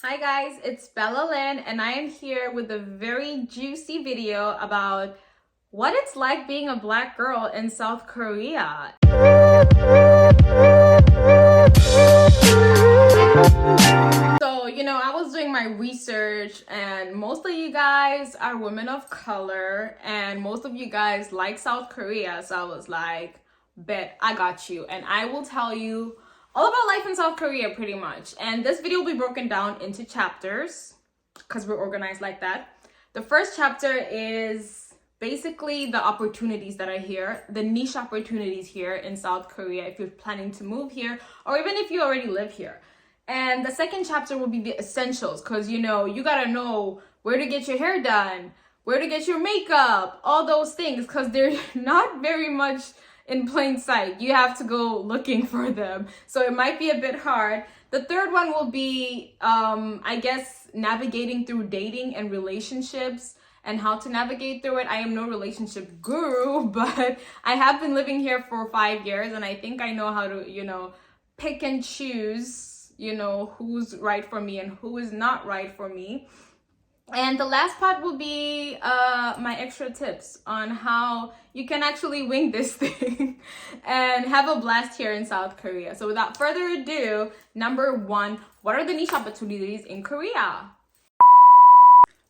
Hi guys, it's Bella Lynn and I am here with a very juicy video about what it's like being a black girl in South Korea. So, I was doing my research and most of you guys are women of color and most of you guys like South Korea. So I was like, bet I got you. And I will tell you all about life in South Korea pretty much. And this video will be broken down into chapters because we're organized like that. The first chapter is basically the opportunities that are here, the niche opportunities here in South Korea if you're planning to move here or even if you already live here. And the second chapter will be the essentials because, you gotta know where to get your hair done, where to get your makeup, all those things because they're not very much in plain sight. You have to go looking for them. So it might be a bit hard. The third one will be, I guess, navigating through dating and relationships and how to navigate through it. I am no relationship guru, but I have been living here for 5 years and I think I know how to, pick and choose, who's right for me and who is not right for me. And the last part will be my extra tips on how you can actually wing this thing and have a blast here in South Korea. So without further ado, number one, what are the niche opportunities in Korea?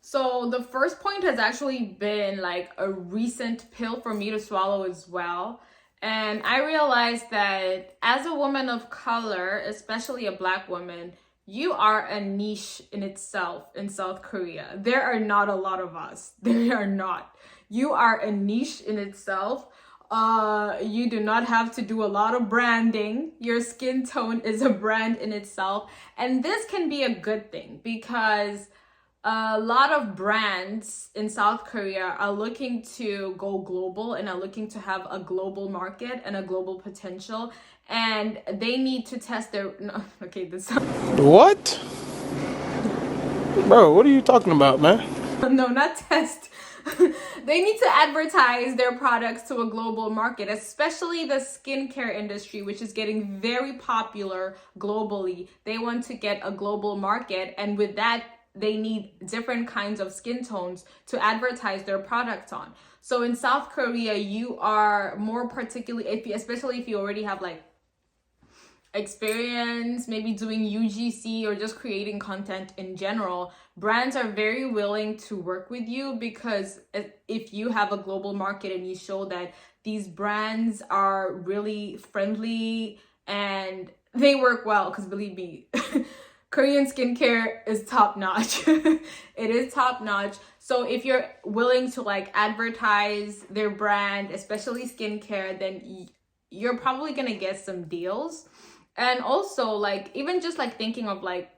So the first point has actually been like a recent pill for me to swallow as well. And I realized that as a woman of color, especially a black woman, you are a niche in itself in South Korea. There are not a lot of us. There are not. You are a niche in itself. You do not have to do a lot of branding. Your skin tone is a brand in itself. And this can be a good thing because a lot of brands in South Korea are looking to go global and are looking to have a global market and a global potential. And they need to test their... No, okay, this... What? Bro, what are you talking about, man? No, not test. They need to advertise their products to a global market, especially the skincare industry, which is getting very popular globally. They want to get a global market, and with that, they need different kinds of skin tones to advertise their products on. So in South Korea, you are more particularly, especially if you already have like experience, maybe doing UGC or just creating content in general, brands are very willing to work with you because if you have a global market and you show that these brands are really friendly and they work well, because believe me, Korean skincare is top notch. It is top notch. So if you're willing to like advertise their brand, especially skincare, then you're probably gonna get some deals. And also like even just like thinking of like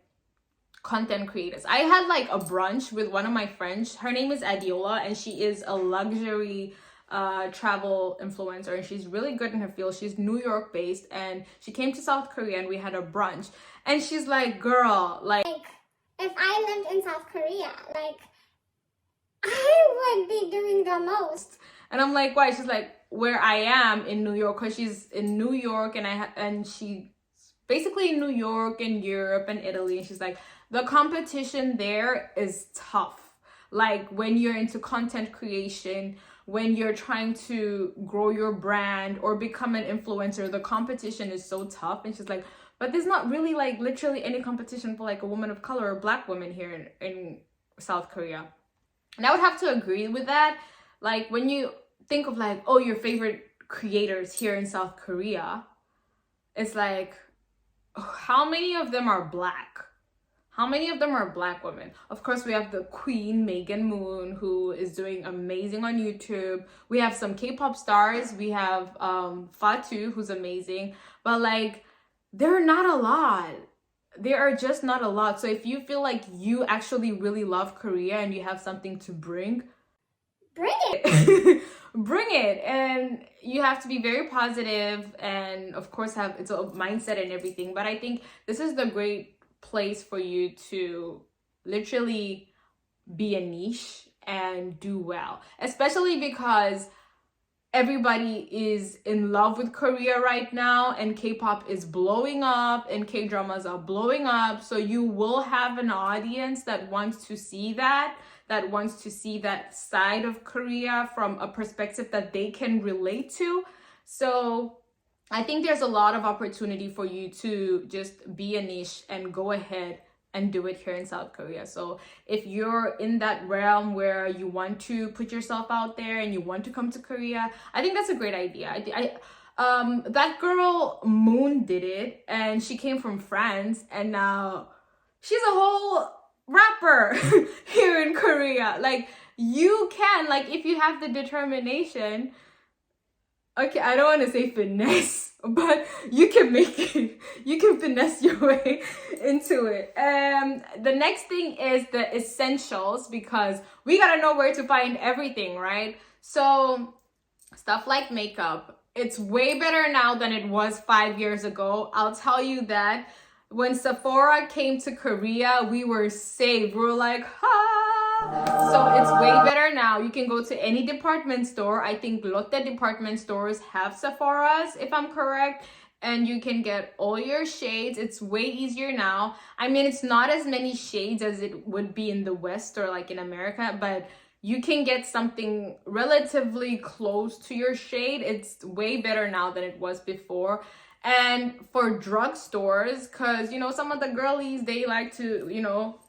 content creators. I had like a brunch with one of my friends. Her name is Adiola and she is a luxury travel influencer and she's really good in her field. She's New York based and she came to South Korea and we had a brunch and she's like, girl, like if I lived in South Korea, like I would be doing the most. And I'm like, why? She's like, where I am in New York, because she's in New York and she basically in New York and Europe and Italy. And she's like, the competition there is tough. Like when you're into content creation, when you're trying to grow your brand or become an influencer, the competition is so tough. And she's like, but there's not really like literally any competition for like a woman of color or black women here in South Korea. And I would have to agree with that. Like when you think of like, oh, your favorite creators here in South Korea, it's like, how many of them are black? How many of them are black women? Of course, we have the queen, Megan Moon, who is doing amazing on YouTube. We have some K-pop stars. We have Fatu, who's amazing. But like, there are not a lot. There are just not a lot. So if you feel like you actually really love Korea and you have something to bring it. Bring it. And you have to be very positive and of course have it's a mindset and everything. But I think this is the great place for you to literally be a niche and do well, especially because everybody is in love with Korea right now, and K-pop is blowing up and K-dramas are blowing up. So you will have an audience that wants to see that wants to see that side of Korea from a perspective that they can relate to. So I think there's a lot of opportunity for you to just be a niche and go ahead and do it here in South Korea. So if you're in that realm where you want to put yourself out there and you want to come to Korea, I think that's a great idea. That girl Moon did it, and she came from France, and now she's a whole rapper here in Korea. Like, you can, like, if you have the determination, okay, I don't want to say finesse, but you can make it. You can finesse your way into it. The next thing is the essentials, because we gotta know where to find everything, right? So stuff like makeup, it's way better now than it was 5 years ago. I'll tell you that. When Sephora came to Korea, we were saved. We were like, ha! So it's way better now. You can go to any department store. I think Lotte department stores have Sephoras, if I'm correct. And you can get all your shades. It's way easier now. I mean, it's not as many shades as it would be in the West or like in America, but you can get something relatively close to your shade. It's way better now than it was before. And for drugstores, because, you know, some of the girlies, they like to, you know,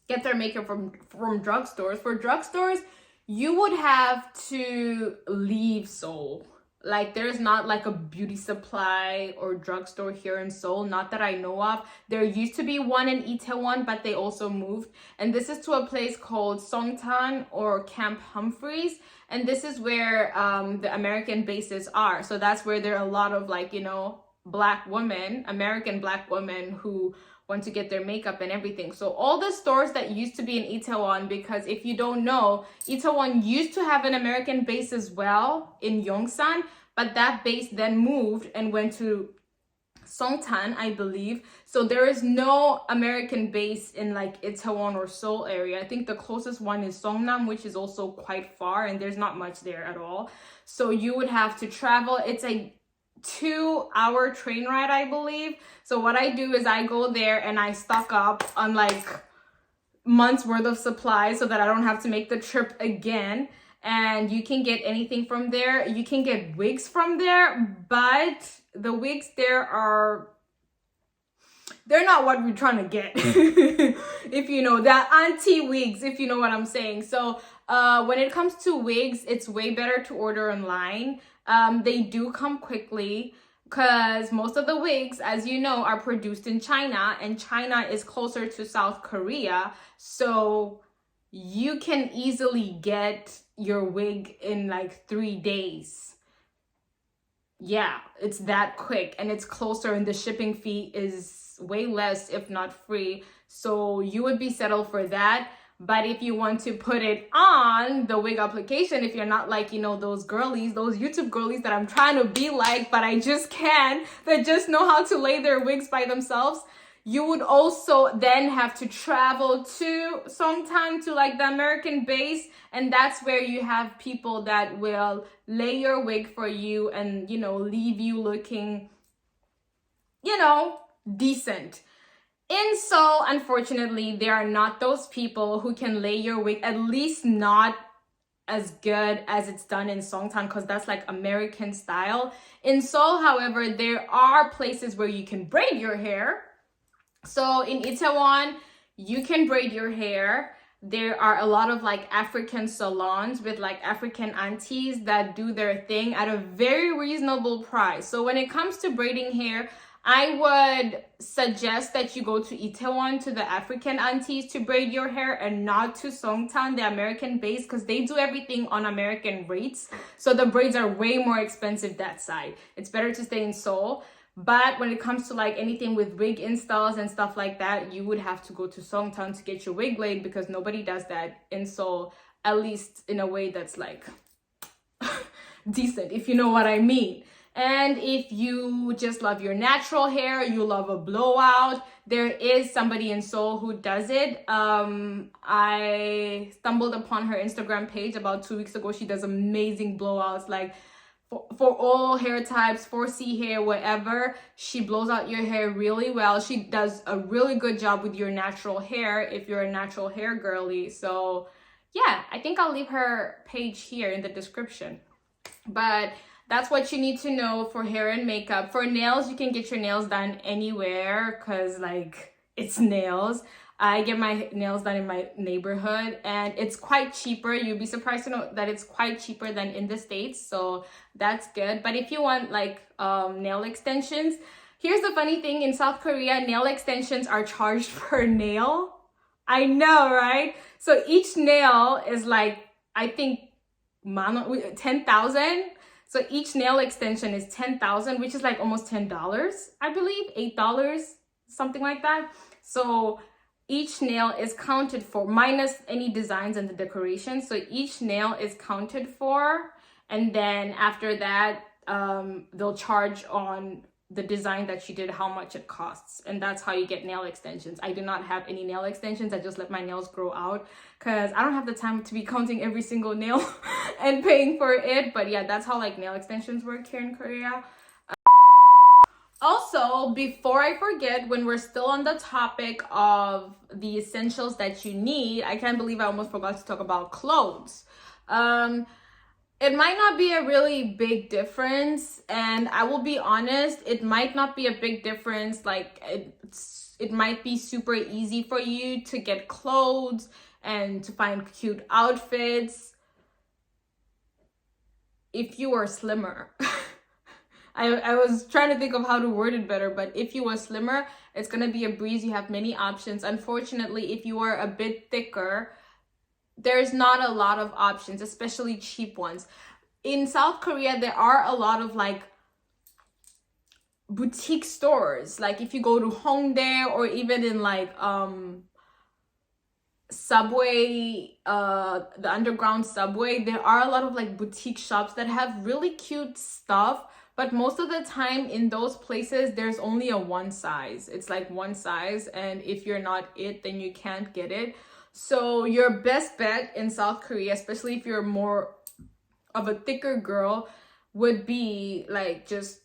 get their makeup from drugstores. For drugstores, you would have to leave Seoul. Like, there's not like a beauty supply or drugstore here in Seoul, not that I know of. There used to be one in Itaewon, but they also moved. And this is to a place called Songtan or Camp Humphreys. And this is where the American bases are. So that's where there are a lot of, like, you know, Black women, American Black women who want to get their makeup and everything. So all the stores that used to be in Itaewon, because if you don't know, Itaewon used to have an American base as well in Yongsan, but that base then moved and went to Songtan, I believe. So there is no American base in like Itaewon or Seoul area. I think the closest one is Songnam, which is also quite far, and there's not much there at all. So you would have to travel. It's a 2-hour train ride, I believe. So what I do is I go there and I stock up on like months worth of supplies so that I don't have to make the trip again. And you can get anything from there. You can get wigs from there, but the wigs there they're not what we're trying to get. If you know that, auntie wigs, if you know what I'm saying. So when it comes to wigs, it's way better to order online. They do come quickly because most of the wigs, as you know, are produced in China, and China is closer to South Korea. So you can easily get your wig in like 3 days. Yeah, it's that quick, and it's closer, and the shipping fee is way less, if not free. So you would be settled for that. But if you want to put it on the wig application, if you're not like, you know, those girlies, those YouTube girlies that I'm trying to be like, but I just can't, that just know how to lay their wigs by themselves, you would also then have to travel to Songtan, to like the American base. And that's where you have people that will lay your wig for you and, you know, leave you looking, you know, decent. In Seoul, unfortunately, there are not those people who can lay your wig, at least not as good as it's done in Songtan, because that's like American style. In Seoul, however, there are places where you can braid your hair. So in Itaewon, you can braid your hair. There are a lot of like African salons with like African aunties that do their thing at a very reasonable price. So when it comes to braiding hair, I would suggest that you go to Itaewon, to the African aunties, to braid your hair, and not to Songtan, the American base, because they do everything on American rates. So the braids are way more expensive that side. It's better to stay in Seoul. But when it comes to like anything with wig installs and stuff like that, you would have to go to Songtan to get your wig laid, because nobody does that in Seoul, at least in a way that's like decent, if you know what I mean. And if you just love your natural hair, you love a blowout, there is somebody in Seoul who does it. I stumbled upon her Instagram page about 2 weeks ago. She does amazing blowouts, like for all hair types, 4C hair, whatever. She blows out your hair really well. She does a really good job with your natural hair if you're a natural hair girly. So yeah, I think I'll leave her page here in the description. But that's what you need to know for hair and makeup. For nails, you can get your nails done anywhere because like it's nails. I get my nails done in my neighborhood and it's quite cheaper. You'll be surprised to know that it's quite cheaper than in the States. So that's good. But if you want like nail extensions, here's the funny thing. In South Korea, nail extensions are charged per nail. I know, right? So each nail is like, I think 10,000. So each nail extension is 10,000, which is like almost $10, I believe, $8, something like that. So each nail is counted for, minus any designs and the decorations. So each nail is counted for, and then after that, they'll charge on the design that you did, how much it costs, and that's how you get nail extensions. I do not have any nail extensions. I just let my nails grow out because I don't have the time to be counting every single nail and paying for it. But yeah, that's how like nail extensions work here in Korea. Also, before I forget, when we're still on the topic of the essentials that you need, I can't believe I almost forgot to talk about clothes. It might not be a really big difference, and I will be honest, it might not be a big difference. Like it might be super easy for you to get clothes and to find cute outfits if you are slimmer. I was trying to think of how to word it better, but if you are slimmer, it's gonna be a breeze. You have many options. Unfortunately, if you are a bit thicker, there's not a lot of options, especially cheap ones. In South Korea, there are a lot of like boutique stores. Like if you go to Hongdae or even in like subway, the underground subway, there are a lot of like boutique shops that have really cute stuff. But most of the time in those places, there's only a one size. It's like one size. And if you're not it, then you can't get it. So your best bet in South Korea, especially if you're more of a thicker girl, would be like just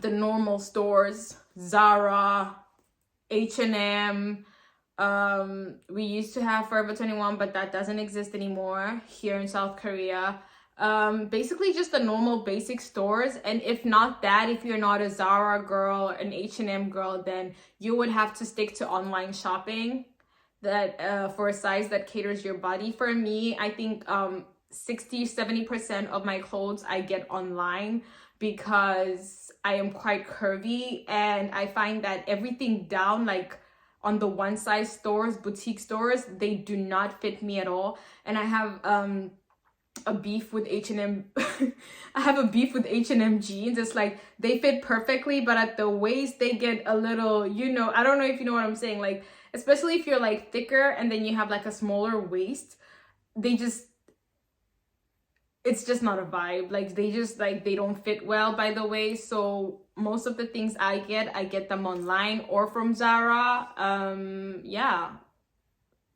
the normal stores, Zara, H&M. We used to have Forever 21, but that doesn't exist anymore here in South Korea. Basically just the normal basic stores. And if not that, if you're not a Zara girl, an H&M girl, then you would have to stick to online shopping that for a size that caters your body. For me, I think 60-70% of my clothes I get online because I am quite curvy, and I find that everything down like on the one size stores, boutique stores, they do not fit me at all. And I have a beef with H&M. I have a beef with H&M jeans. It's like they fit perfectly, but at the waist they get a little, you know, I don't know if you know what I'm saying, like especially if you're like thicker and then you have like a smaller waist, it's just not a vibe. Like they don't fit well by the way. So most of the things I get them online or from Zara. Yeah,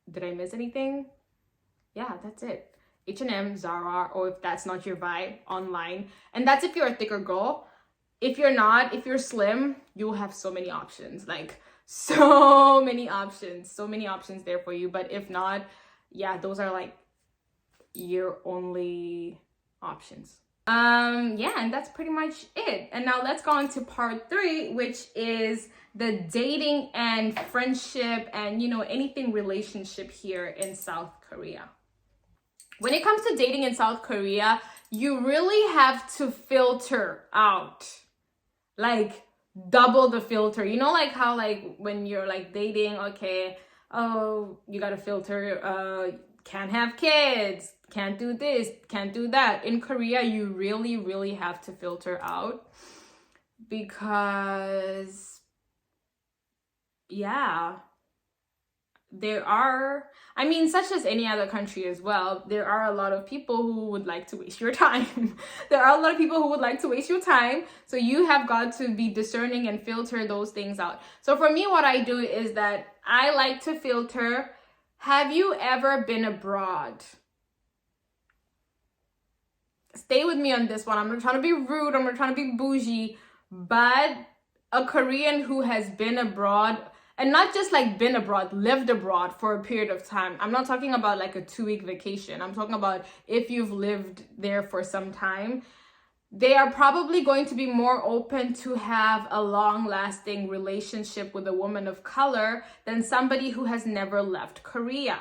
did I miss anything? Yeah, that's it. H&M, Zara, or if that's not your vibe, online. And that's if you're a thicker girl. If you're not, if you're slim, you'll have so many options, like so many options there for you. But if not, yeah, those are like your only options. Yeah, and that's pretty much it. And now let's go on to part 3, which is the dating and friendship and, you know, anything relationship here in South Korea. When it comes to dating in South Korea, you really have to filter out, like double the filter. You know, like how like when you're like dating, okay, oh, you gotta filter, can't have kids, can't do this, can't do that. In Korea, you really have to filter out because, yeah, there are, I mean, such as any other country as well, there are a lot of people who would like to waste your time. There are a lot of people who would like to waste your time. So you have got to be discerning and filter those things out. So for me, what I do is that I like to filter, have you ever been abroad? stay with me on this one. I'm not trying to be rude, I'm not trying to be bougie, but a Korean who has been abroad, and not just like been abroad, lived abroad for a period of time. I'm not talking about like a 2-week vacation. I'm talking about if you've lived there for some time. They are probably going to be more open to have a long-lasting relationship with a woman of color than somebody who has never left Korea.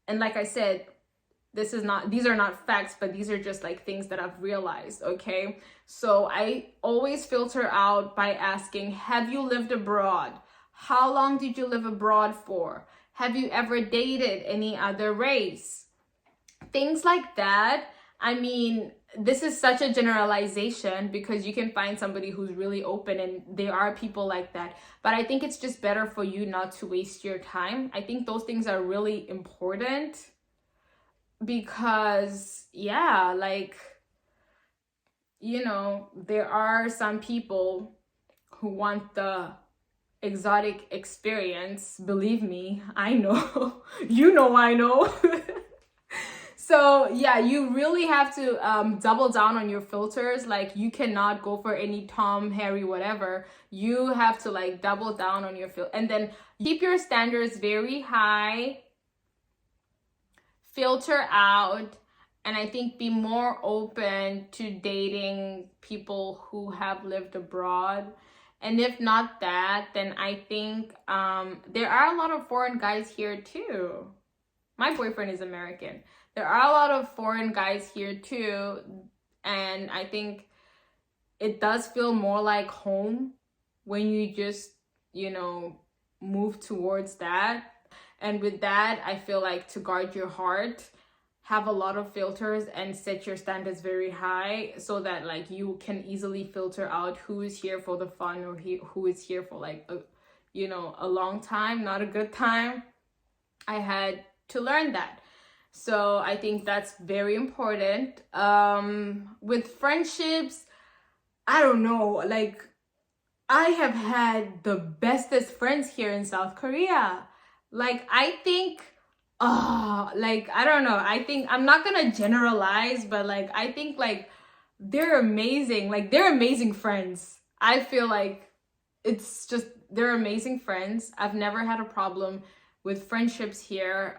And like I said, these are not facts, but these are just like things that I've realized, okay? So I always filter out by asking, have you lived abroad? How long did you live abroad for? Have you ever dated any other race? Things like that. I mean, this is such a generalization because you can find somebody who's really open, and there are people like that. But I think it's just better for you not to waste your time. I think those things are really important because, yeah, like, you know, there are some people who want the exotic experience. Believe me, I know. You know I know. So yeah, you really have to double down on your filters. Like, you cannot go for any Tom, Harry, whatever. You have to like double down on your and then keep your standards very high, filter out, and I think be more open to dating people who have lived abroad. And if not that, then I think there are a lot of foreign guys here too. My boyfriend is American. There are a lot of foreign guys here too. And I think it does feel more like home when you just, you know, move towards that. And with that, I feel like to guard your heart, have a lot of filters and set your standards very high so that like you can easily filter out who is here for the fun or who is here for like a, you know, a long time, not a good time. I had to learn that. So I think that's very important. With friendships, I don't know, like I have had the bestest friends here in South Korea. Like, I think, like, I don't know. I think, I'm not gonna generalize, but like, I think like they're amazing. Like, they're amazing friends. I feel like it's just, they're amazing friends. I've never had a problem with friendships here.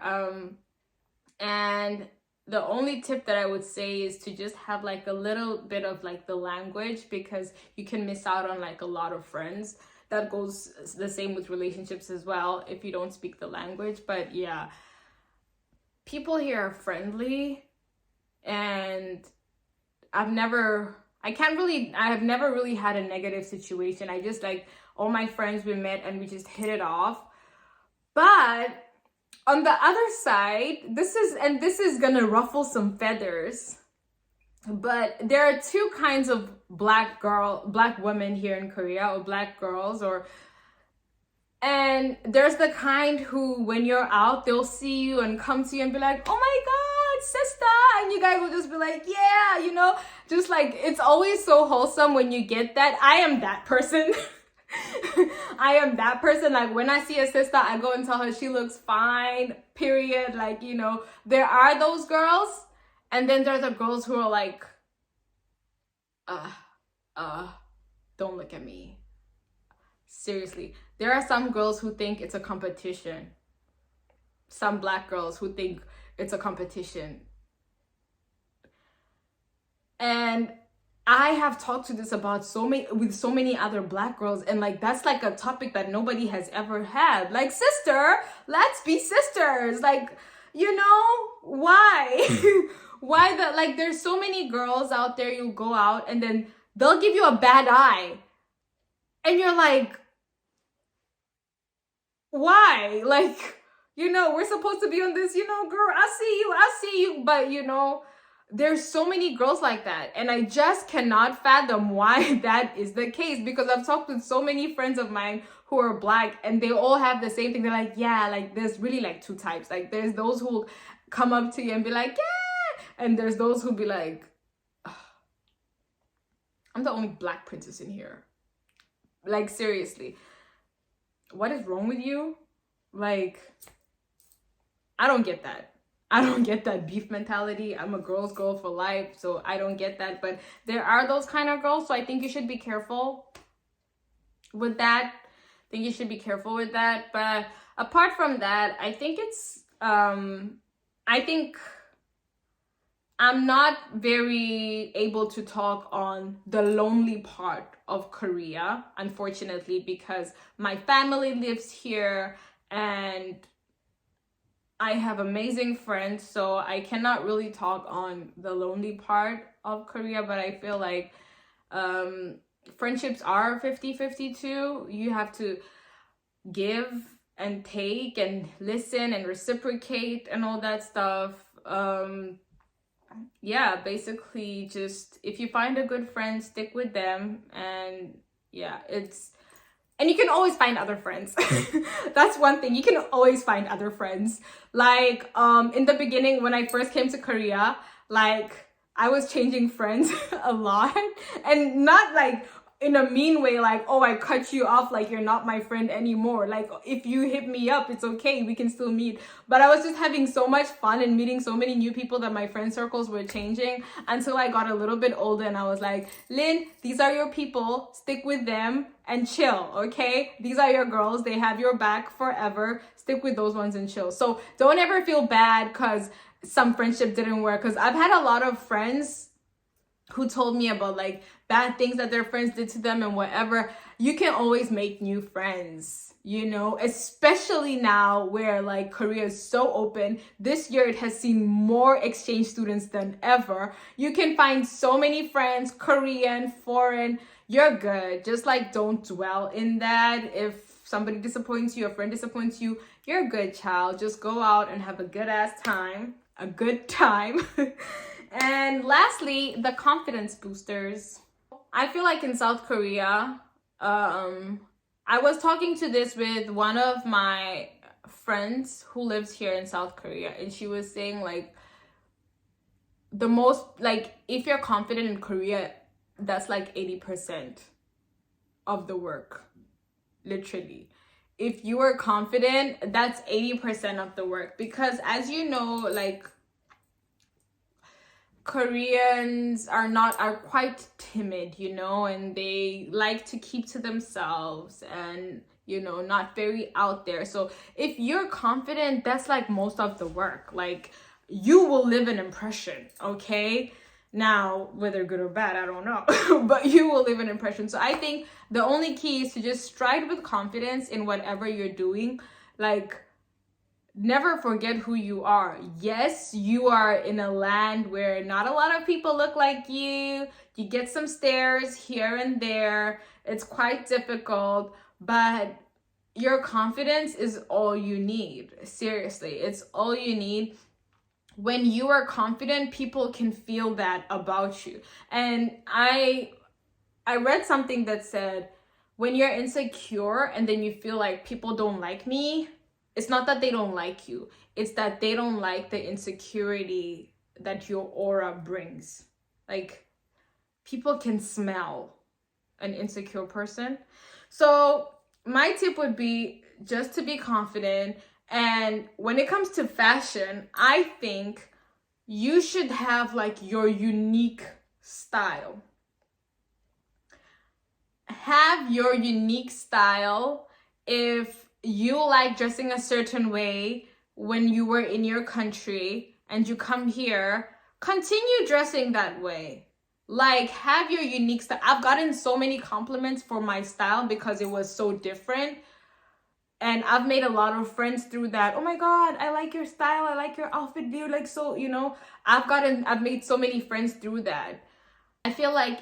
And the only tip that I would say is to just have like a little bit of like the language, because you can miss out on like a lot of friends. That goes the same with relationships as well if you don't speak the language. But yeah, people here are friendly, and I have never really had a negative situation. I just like all my friends we met and we just hit it off. But on the other side, this is gonna ruffle some feathers, but there are two kinds of black women here in Korea, or black girls, and there's the kind who, when you're out, they'll see you and come to you and be like, oh my God, sister, and you guys will just be like, yeah, you know, just like, it's always so wholesome when you get that. I am that person. I am that person. Like, when I see a sister, I go and tell her she looks fine, period. Like, you know, there are those girls, and then there's the girls who are like, don't look at me. Seriously, there are some girls who think it's a competition. Some black girls who think it's a competition. And I have talked to this about with so many other black girls, and like that's like a topic that nobody has ever had. Like, sister, let's be sisters. Like, you know, why? Why like there's so many girls out there, you go out and then they'll give you a bad eye. And you're like, why? Like, you know, we're supposed to be on this, you know, girl, I see you. But you know, there's so many girls like that, and I just cannot fathom why that is the case, because I've talked with so many friends of mine who are black, and they all have the same thing. They're like, yeah, like there's really like two types. Like, there's those who come up to you and be like, yeah, and there's those who be like, ugh, I'm the only black princess in here. Like, seriously, what is wrong with you? Like, I don't get that. I don't get that beef mentality. I'm a girl's girl for life, so I don't get that. But there are those kind of girls, so I think you should be careful with that. I think you should be careful with that. But apart from that, I think I think I'm not very able to talk on the lonely part of Korea, unfortunately, because my family lives here and I have amazing friends, so I cannot really talk on the lonely part of Korea, but I feel like friendships are 50-50 too. You have to give and take and listen and reciprocate and all that stuff. Yeah, basically just if you find a good friend, stick with them. And yeah, and you can always find other friends. That's one thing, you can always find other friends. Like in the beginning when I first came to Korea, like I was changing friends a lot, and not like in a mean way, like, oh, I cut you off, like you're not my friend anymore. Like if you hit me up, it's okay, we can still meet. But I was just having so much fun and meeting so many new people that my friend circles were changing until I got a little bit older, and I was like, Lynn, these are your people, stick with them and chill, okay? These are your girls, they have your back forever, stick with those ones and chill. So don't ever feel bad because some friendship didn't work, because I've had a lot of friends who told me about like bad things that their friends did to them and whatever. You can always make new friends, you know, especially now where like Korea is so open. This year it has seen more exchange students than ever. You can find so many friends, Korean, foreign. You're good. Just like don't dwell in that. If somebody disappoints you, a friend disappoints you, you're good, child. Just go out and have a good ass time, a good time. And lastly, the confidence boosters. I feel like in South Korea, I was talking to this with one of my friends who lives here in South Korea, and she was saying like the most, like if you're confident in Korea, that's like 80% of the work, literally. If you are confident, that's 80% of the work, because as you know, like Koreans are quite timid, you know, and they like to keep to themselves and, you know, not very out there. So if you're confident, that's like most of the work. Like you will leave an impression, okay? Now, whether good or bad, I don't know, but you will leave an impression. So I think the only key is to just stride with confidence in whatever you're doing. Like, never forget who you are. Yes, you are in a land where not a lot of people look like you. You get some stares here and there. It's quite difficult, but your confidence is all you need. Seriously, it's all you need. When you are confident, people can feel that about you. And I read something that said, when you're insecure and then you feel like people don't like me, it's not that they don't like you. It's that they don't like the insecurity that your aura brings. Like, people can smell an insecure person. So my tip would be just to be confident. And when it comes to fashion, I think you should have like your unique style. Have your unique style. If you like dressing a certain way when you were in your country and you come here, continue dressing that way. Like, have your unique style. I've gotten so many compliments for my style because it was so different. And I've made a lot of friends through that. Oh my God, I like your style. I like your outfit, dude. Like, so, you know, I've made so many friends through that. I feel like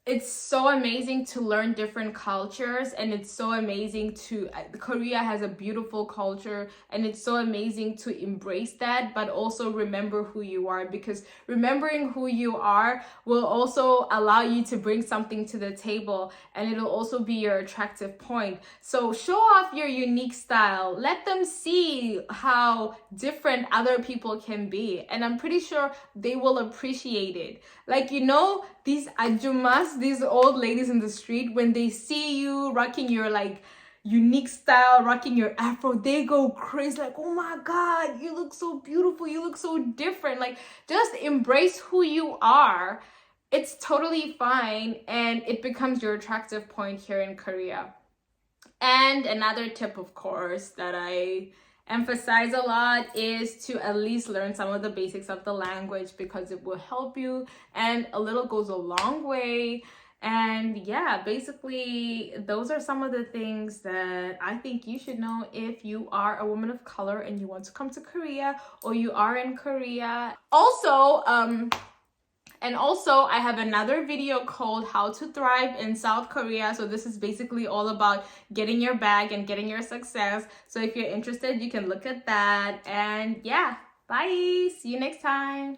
it's so amazing to learn different cultures, and it's so amazing to, Korea has a beautiful culture, and it's so amazing to embrace that, but also remember who you are, because remembering who you are will also allow you to bring something to the table, and it'll also be your attractive point. So show off your unique style. Let them see how different other people can be, and I'm pretty sure they will appreciate it. Like, you know, these ajumas, these old ladies in the street, when they see you rocking your like unique style, rocking your afro, they go crazy like, oh my god, you look so beautiful, you look so different. Like, just embrace who you are. It's totally fine, and it becomes your attractive point here in Korea. And another tip, of course, that I emphasize a lot is to at least learn some of the basics of the language, because it will help you, and a little goes a long way. And yeah, basically those are some of the things that I think you should know if you are a woman of color and you want to come to Korea, or you are in Korea. Also, I have another video called How to Thrive in South Korea. So this is basically all about getting your bag and getting your success. So if you're interested, you can look at that. And yeah, bye. See you next time.